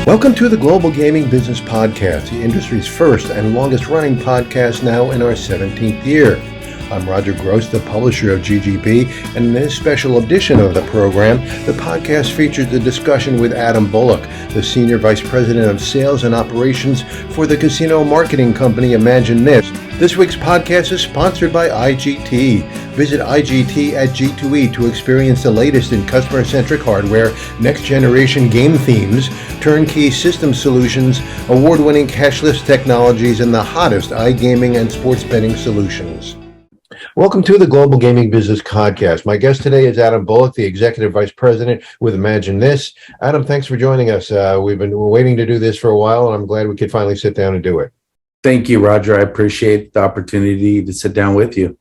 Welcome to the Global Gaming Business Podcast, the industry's first and longest running podcast now in our 17th year. I'm Roger Gross, the publisher of GGB, and in this special edition of the program, the podcast features a discussion with Adam Bullock, the Senior Vice President of Sales and Operations for the casino marketing company Imagine This. This week's podcast is sponsored by IGT. Visit IGT at G2E to experience the latest in customer-centric hardware, next-generation game themes, turnkey system solutions, award-winning cashless technologies, and the hottest iGaming and sports betting solutions. Welcome to the Global Gaming Business Podcast. My guest today is Adam Bullock, the Executive Vice President with Imagine This. Adam, thanks for joining us. We've been waiting to do this for a while, and I'm glad we could finally sit down and do it. Thank you, Roger. I appreciate the opportunity to sit down with you.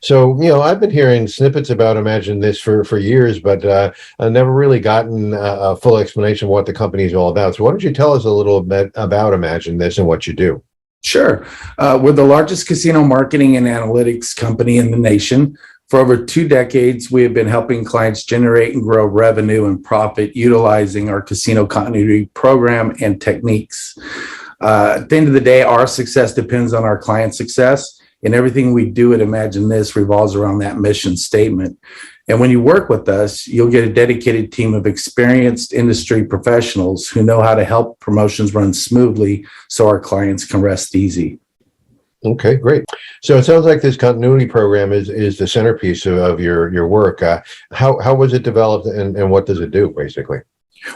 So, I've been hearing snippets about Imagine This for years, but I've never really gotten a full explanation of what the company is all about. So why don't you tell us a little bit about Imagine This and what you do? Sure. We're the largest casino marketing and analytics company in the nation. For over 2 decades, we have been helping clients generate and grow revenue and profit utilizing our casino continuity program and techniques. At the end of the day, our success depends on our client success, and everything we do at Imagine This revolves around that mission statement. And when you work with us, you'll get a dedicated team of experienced industry professionals who know how to help promotions run smoothly so our clients can rest easy. Okay, great. So it sounds like this continuity program is the centerpiece of your work. How was it developed and what does it do, basically?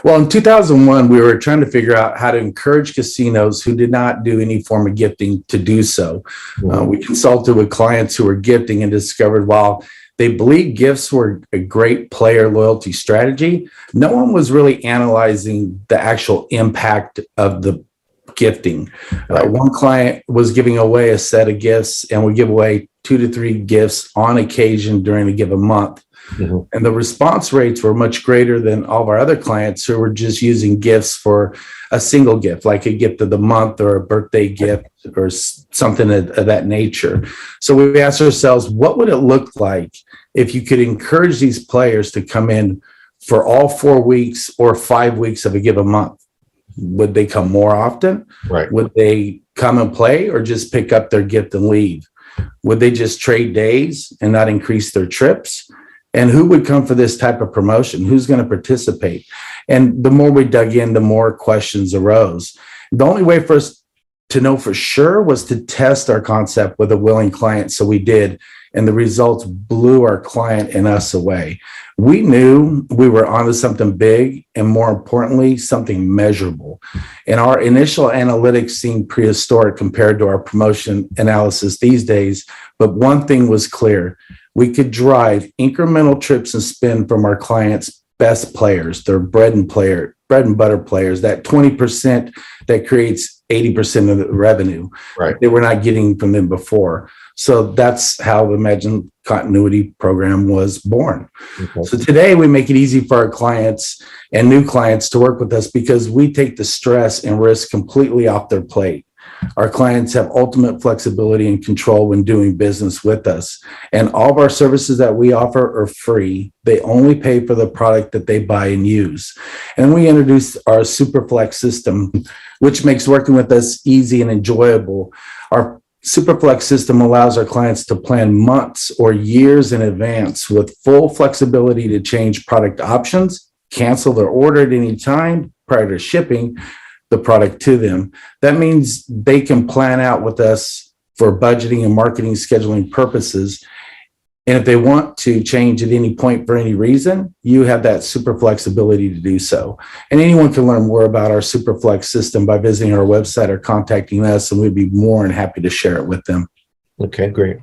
Well, in 2001, we were trying to figure out how to encourage casinos who did not do any form of gifting to do so. We consulted with clients who were gifting and discovered while they believed gifts were a great player loyalty strategy, no one was really analyzing the actual impact of the gifting. One client was giving away a set of gifts and would give away 2 to 3 gifts on occasion during a given month. Mm-hmm. And the response rates were much greater than all of our other clients who were just using gifts for a single gift, like a gift of the month or a birthday gift or something of that nature. So we asked ourselves, what would it look like if you could encourage these players to come in for all 4 weeks or 5 weeks of a given month? Would they come more often? Right. Would they come and play or just pick up their gift and leave? Would they just trade days and not increase their trips? And who would come for this type of promotion? Who's going to participate? And the more we dug in, the more questions arose. The only way for us to know for sure was to test our concept with a willing client. So we did, and the results blew our client and us away. We knew we were onto something big and, more importantly, something measurable. And our initial analytics seemed prehistoric compared to our promotion analysis these days. But one thing was clear. We could drive incremental trips and spend from our clients' best players, their bread and butter players, that 20% that creates 80% of the revenue that we're not getting from them before. So that's how the Imagine Continuity program was born. Okay. So today we make it easy for our clients and new clients to work with us because we take the stress and risk completely off their plate. Our clients have ultimate flexibility and control when doing business with us. And all of our services that we offer are free. They only pay for the product that they buy and use. And we introduced our Superflex System, which makes working with us easy and enjoyable. Our Superflex System allows our clients to plan months or years in advance with full flexibility to change product options, cancel their order at any time prior to shipping the product to them. That means they can plan out with us for budgeting and marketing scheduling purposes. And if they want to change at any point for any reason, you have that super flexibility to do so. And anyone can learn more about our Superflex System by visiting our website or contacting us, and we'd be more than happy to share it with them. Okay, great.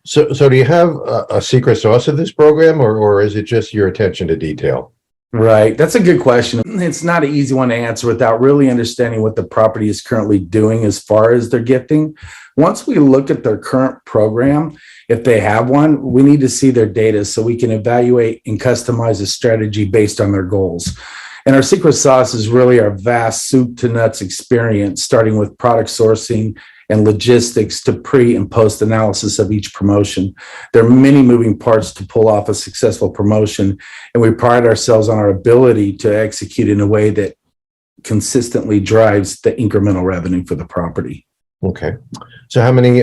So do you have a secret sauce of this program, or is it just your attention to detail? Right. That's a good question. It's not an easy one to answer without really understanding what the property is currently doing as far as their gifting. Once we look at their current program, if they have one, we need to see their data so we can evaluate and customize a strategy based on their goals. And our secret sauce is really our vast soup to nuts experience, starting with product sourcing and logistics to pre and post analysis of each promotion. There are many moving parts to pull off a successful promotion, and we pride ourselves on our ability to execute in a way that consistently drives the incremental revenue for the property. Okay. So how many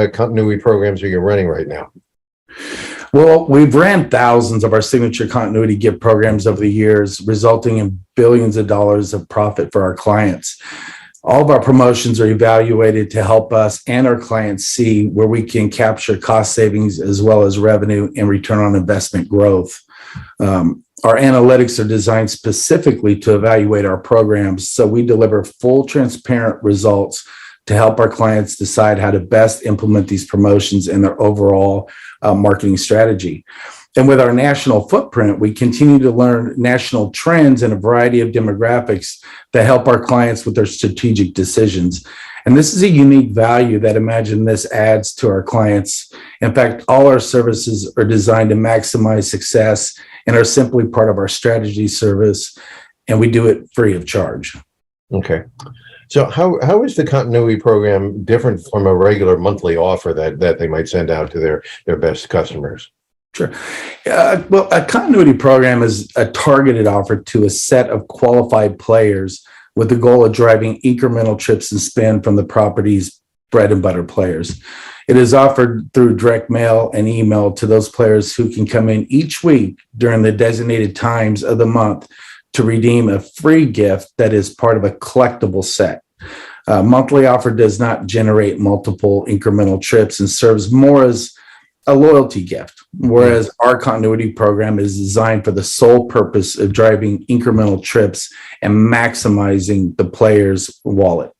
continuity programs are you running right now? Well, we've ran thousands of our signature continuity gift programs over the years, resulting in billions of dollars of profit for our clients. All of our promotions are evaluated to help us and our clients see where we can capture cost savings as well as revenue and return on investment growth. Our analytics are designed specifically to evaluate our programs, so we deliver full, transparent results to help our clients decide how to best implement these promotions in their overall marketing strategy. And with our national footprint, we continue to learn national trends in a variety of demographics that help our clients with their strategic decisions. And this is a unique value that Imagine This adds to our clients. In fact, all our services are designed to maximize success and are simply part of our strategy service, and we do it free of charge. Okay. So how is the continuity program different from a regular monthly offer that they might send out to their best customers? Sure. Well, a continuity program is a targeted offer to a set of qualified players with the goal of driving incremental trips and spend from the property's bread and butter players. It is offered through direct mail and email to those players who can come in each week during the designated times of the month to redeem a free gift that is part of a collectible set. Monthly offer does not generate multiple incremental trips and serves more as a loyalty gift, whereas our continuity program is designed for the sole purpose of driving incremental trips and maximizing the player's wallet.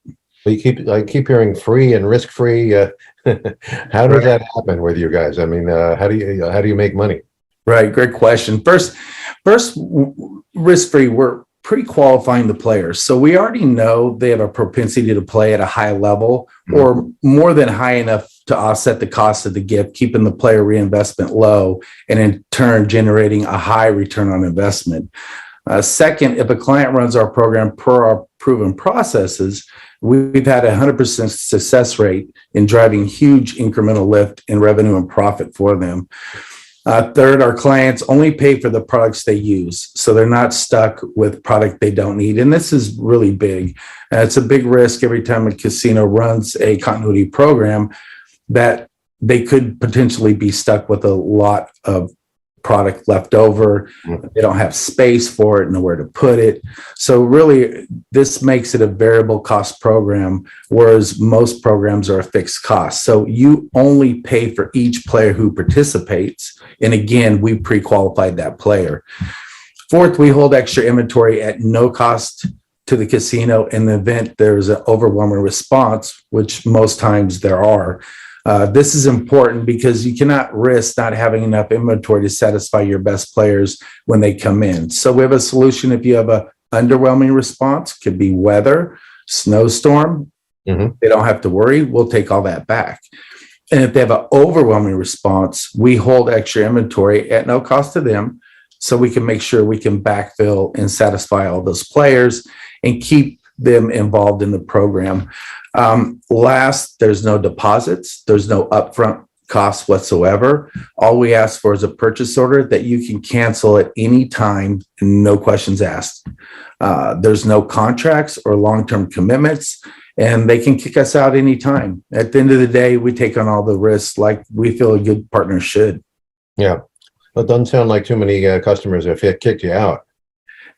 I keep hearing free and risk-free. How does that happen with you guys? I mean, how do you make money? Right, great question. First, risk-free, we're pre-qualifying the players. So we already know they have a propensity to play at a high level or more than high enough to offset the cost of the gift, keeping the player reinvestment low and in turn generating a high return on investment. Second, if a client runs our program per our proven processes, we've had a 100% success rate in driving huge incremental lift in revenue and profit for them. Third, our clients only pay for the products they use, so they're not stuck with product they don't need. And this is really big. It's a big risk every time a casino runs a continuity program that they could potentially be stuck with a lot of product left over. They don't have space for it, nowhere to put it. So really, this makes it a variable cost program, whereas most programs are a fixed cost. So you only pay for each player who participates. And again, we pre-qualified that player. Fourth, we hold extra inventory at no cost to the casino in the event there's an overwhelming response, which most times there are. This is important because you cannot risk not having enough inventory to satisfy your best players when they come in. So we have a solution if you have an underwhelming response, could be weather, snowstorm. They don't have to worry. We'll take all that back. And if they have an overwhelming response, we hold extra inventory at no cost to them, so we can make sure we can backfill and satisfy all those players and keep them involved in the program. Last, there's no deposits. There's no upfront costs whatsoever. All we ask for is a purchase order that you can cancel at any time, no questions asked. There's no contracts or long-term commitments, and they can kick us out anytime. At the end of the day, we take on all the risks like we feel a good partner should. Yeah. Well, it doesn't sound like too many customers have kicked you out.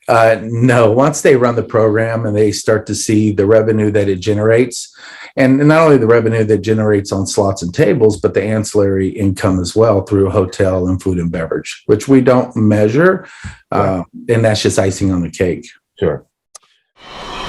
No, once they run the program and they start to see the revenue that it generates, and not only the revenue that generates on slots and tables, but the ancillary income as well through hotel and food and beverage, which we don't measure. And that's just icing on the cake. Sure.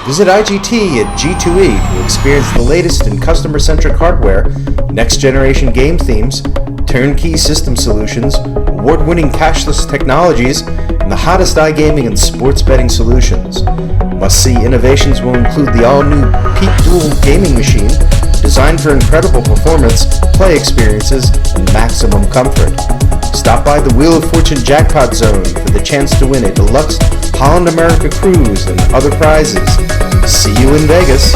Visit IGT at G2E to experience the latest in customer-centric hardware, next-generation game themes, turnkey system solutions, award-winning cashless technologies, and the hottest iGaming and sports betting solutions. Must-see innovations will include the all-new Peak Dual gaming machine, designed for incredible performance, play experiences, and maximum comfort. Stop by the Wheel of Fortune Jackpot Zone for the chance to win a deluxe Holland America cruise and other prizes. See you in Vegas.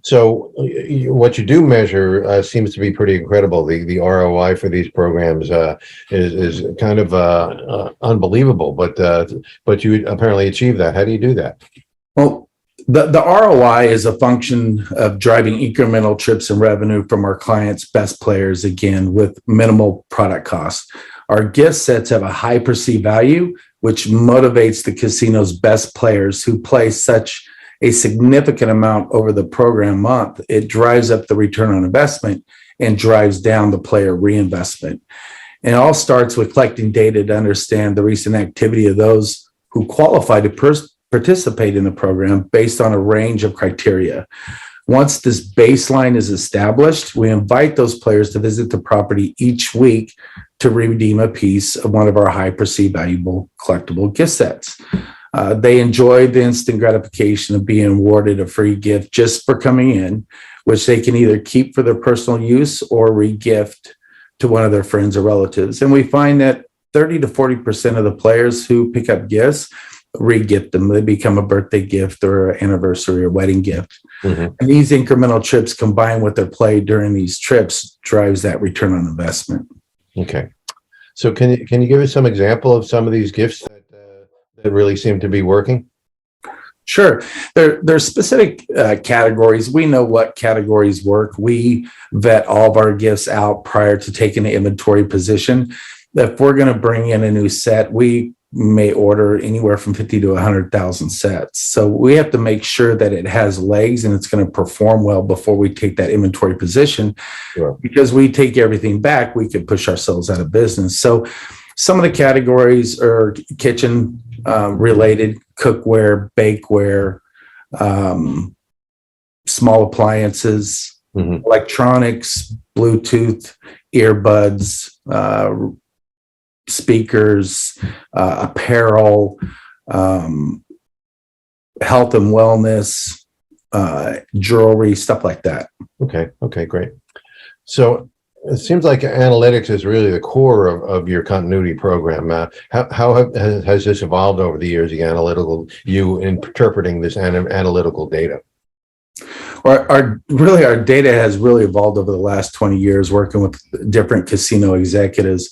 So what you do measure seems to be pretty incredible. The ROI for these programs is kind of unbelievable, but you apparently achieve that. How do you do that? Well, the ROI is a function of driving incremental trips and revenue from our clients' best players, again, with minimal product costs. Our gift sets have a high perceived value, which motivates the casino's best players who play such a significant amount over the program month. It drives up the return on investment and drives down the player reinvestment. And it all starts with collecting data to understand the recent activity of those who qualify to participate in the program based on a range of criteria. Once this baseline is established, we invite those players to visit the property each week to redeem a piece of one of our high perceived valuable collectible gift sets. They enjoy the instant gratification of being awarded a free gift just for coming in, which they can either keep for their personal use or re-gift to one of their friends or relatives. And we find that 30 to 40% of the players who pick up gifts re-gift them. They become a birthday gift or an anniversary or wedding gift. Mm-hmm. And these incremental trips combined with their play during these trips drives that return on investment. Okay. So can you give us some example of some of these gifts that really seem to be working? Sure. There's specific categories. We know what categories work. We vet all of our gifts out prior to taking an inventory position. If we're going to bring in a new set, we may order anywhere from 50 to 100,000 sets. So we have to make sure that it has legs and it's going to perform well before we take that inventory position. Sure. Because we take everything back, we could push ourselves out of business. So some of the categories are kitchen related, cookware, bakeware, small appliances, mm-hmm. electronics, Bluetooth, earbuds, speakers, apparel, health and wellness, jewelry, stuff like that. Okay, great. So it seems like analytics is really the core of your continuity program. How has this evolved over the years, you interpreting this analytical data? Our data has really evolved over the last 20 years working with different casino executives.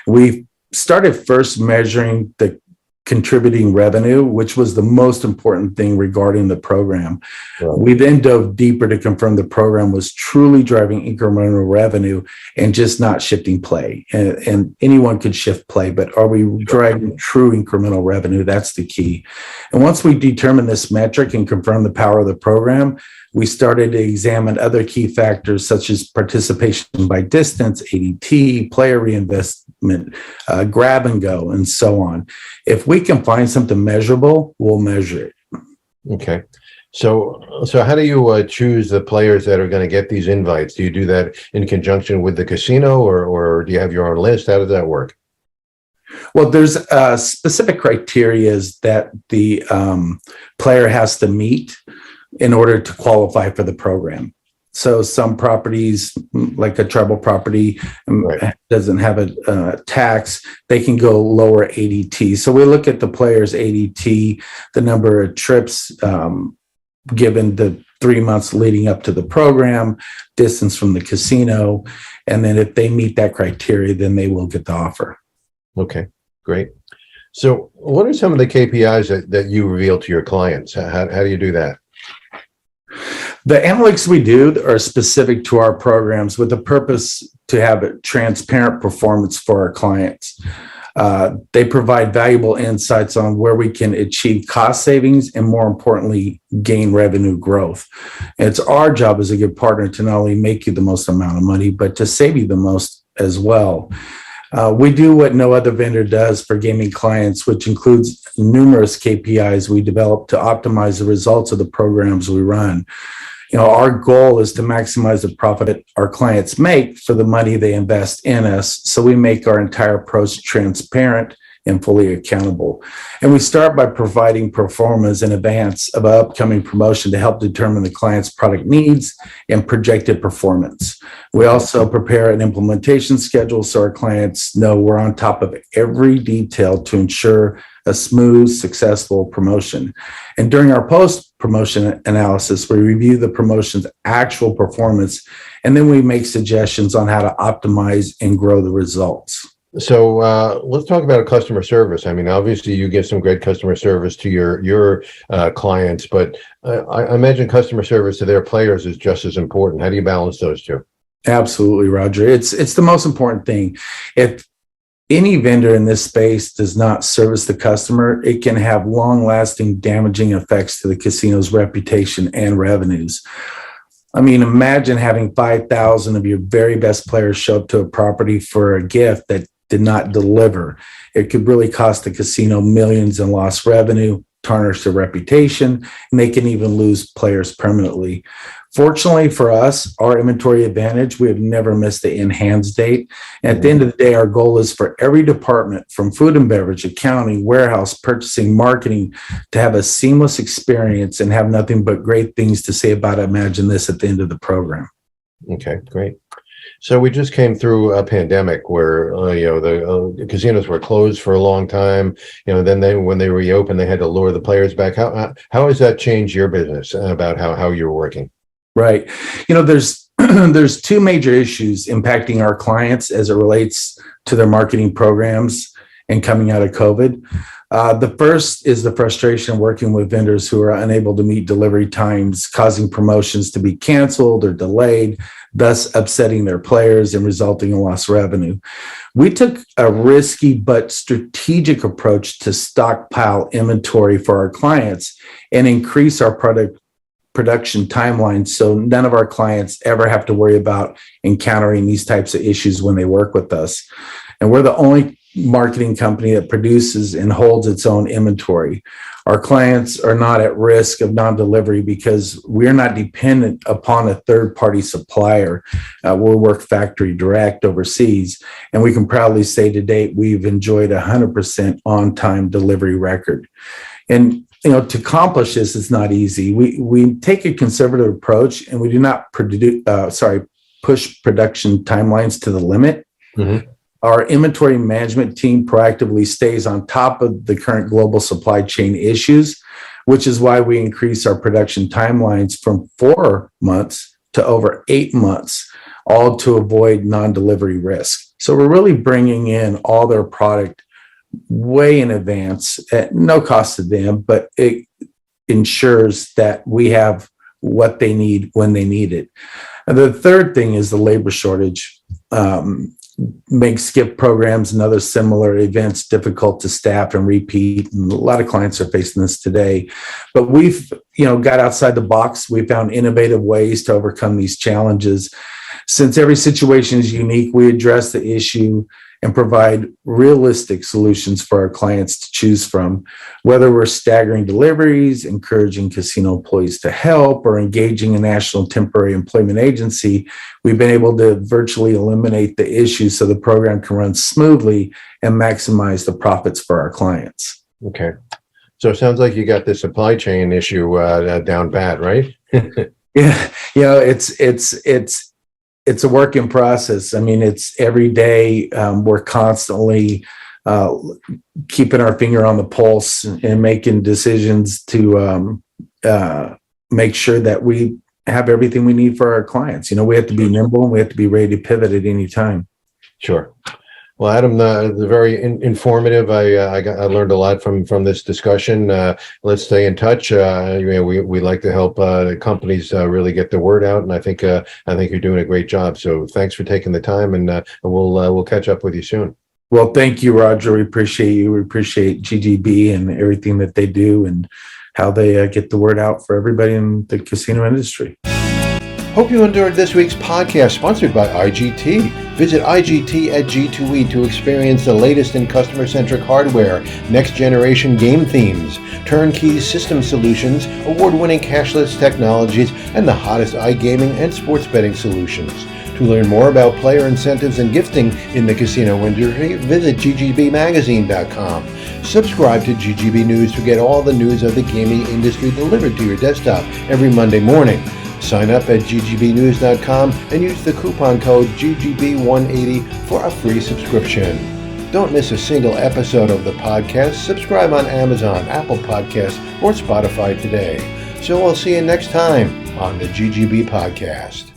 We started first measuring the contributing revenue, which was the most important thing regarding the program. Right. We then dove deeper to confirm the program was truly driving incremental revenue and just not shifting play. And anyone could shift play, but are we driving true incremental revenue? That's the key. And once we determined this metric and confirmed the power of the program, we started to examine other key factors such as participation by distance, ADT, player reinvestment, grab and go, and so on. If we can find something measurable, we'll measure it. Okay. So how do you choose the players that are going to get these invites? Do you do that in conjunction with the casino or do you have your own list? How does that work? Well, there's specific criteria that the player has to meet in order to qualify for the program. So some properties, like a tribal property, right, doesn't have a tax, they can go lower ADT. So we look at the player's ADT, the number of trips given the 3 months leading up to the program, distance from the casino, and then if they meet that criteria, then they will get the offer. Okay, great. So what are some of the KPIs that you reveal to your clients? How do you do that? The analytics we do are specific to our programs with the purpose to have a transparent performance for our clients. They provide valuable insights on where we can achieve cost savings and, more importantly, gain revenue growth. And it's our job as a good partner to not only make you the most amount of money, but to save you the most as well. We do what no other vendor does for gaming clients, which includes numerous KPIs we develop to optimize the results of the programs we run. Our goal is to maximize the profit our clients make for the money they invest in us. So we make our entire approach transparent and fully accountable. And we start by providing performance in advance of an upcoming promotion to help determine the client's product needs and projected performance. We also prepare an implementation schedule so our clients know we're on top of every detail to ensure a smooth, successful promotion. And during our post-promotion analysis, we review the promotion's actual performance, and then we make suggestions on how to optimize and grow the results. So let's talk about customer service. I mean, obviously, you give some great customer service to your clients, but I imagine customer service to their players is just as important. How do you balance those two? Absolutely, Roger. It's the most important thing. If any vendor in this space does not service the customer, it can have long-lasting damaging effects to the casino's reputation and revenues. I mean, imagine having 5,000 of your very best players show up to a property for a gift that did not deliver. It could really cost the casino millions in lost revenue, tarnish their reputation, and they can even lose players permanently. Fortunately for us, our inventory advantage, we have never missed the in-hands date. And at the end of the day, our goal is for every department from food and beverage, accounting, warehouse, purchasing, marketing to have a seamless experience and have nothing but great things to say about Imagine This at the end of the program. Okay, great. So we just came through a pandemic where the casinos were closed for a long time. Then when they reopened, they had to lure the players back. How has that changed your business about how you're working? Right. There's two major issues impacting our clients as it relates to their marketing programs and coming out of COVID. The first is the frustration of working with vendors who are unable to meet delivery times, causing promotions to be canceled or delayed, thus upsetting their players and resulting in lost revenue. We took a risky but strategic approach to stockpile inventory for our clients and increase our production timelines so none of our clients ever have to worry about encountering these types of issues when they work with us. And we're the only marketing company that produces and holds its own inventory. Our clients are not at risk of non-delivery because we're not dependent upon a third-party supplier. We'll work factory direct overseas, and we can proudly say to date we've enjoyed 100% on-time delivery record. And to accomplish this, it's not easy. We take a conservative approach, and we do not push production timelines to the limit. Mm-hmm. Our inventory management team proactively stays on top of the current global supply chain issues, which is why we increase our production timelines from 4 months to over 8 months, all to avoid non-delivery risk. So we're really bringing in all their product way in advance at no cost to them, but it ensures that we have what they need when they need it. And the third thing is the labor shortage. Makes skip programs and other similar events difficult to staff and repeat. And a lot of clients are facing this today. But we've, got outside the box. We found innovative ways to overcome these challenges. Since every situation is unique, we address the issue and provide realistic solutions for our clients to choose from. Whether we're staggering deliveries, encouraging casino employees to help, or engaging a national temporary employment agency, we've been able to virtually eliminate the issue so the program can run smoothly and maximize the profits for our clients. Okay. So it sounds like you got the supply chain issue down bad, right? Yeah. It's a work in process. I mean, it's every day. We're constantly keeping our finger on the pulse and making decisions to make sure that we have everything we need for our clients. We have to be nimble and we have to be ready to pivot at any time. Sure. Well, Adam, very informative. I learned a lot from this discussion. Let's stay in touch. We like to help companies really get the word out, and I think you're doing a great job. So thanks for taking the time, and we'll catch up with you soon. Well, thank you, Roger. We appreciate you. We appreciate GGB and everything that they do and how they get the word out for everybody in the casino industry. Hope you enjoyed this week's podcast sponsored by IGT. Visit IGT at G2E to experience the latest in customer-centric hardware, next-generation game themes, turnkey system solutions, award-winning cashless technologies, and the hottest iGaming and sports betting solutions. To learn more about player incentives and gifting in the casino industry, visit ggbmagazine.com. Subscribe to GGB News to get all the news of the gaming industry delivered to your desktop every Monday morning. Sign up at ggbnews.com and use the coupon code GGB180 for a free subscription. Don't miss a single episode of the podcast. Subscribe on Amazon, Apple Podcasts, or Spotify today. So we'll see you next time on the GGB Podcast.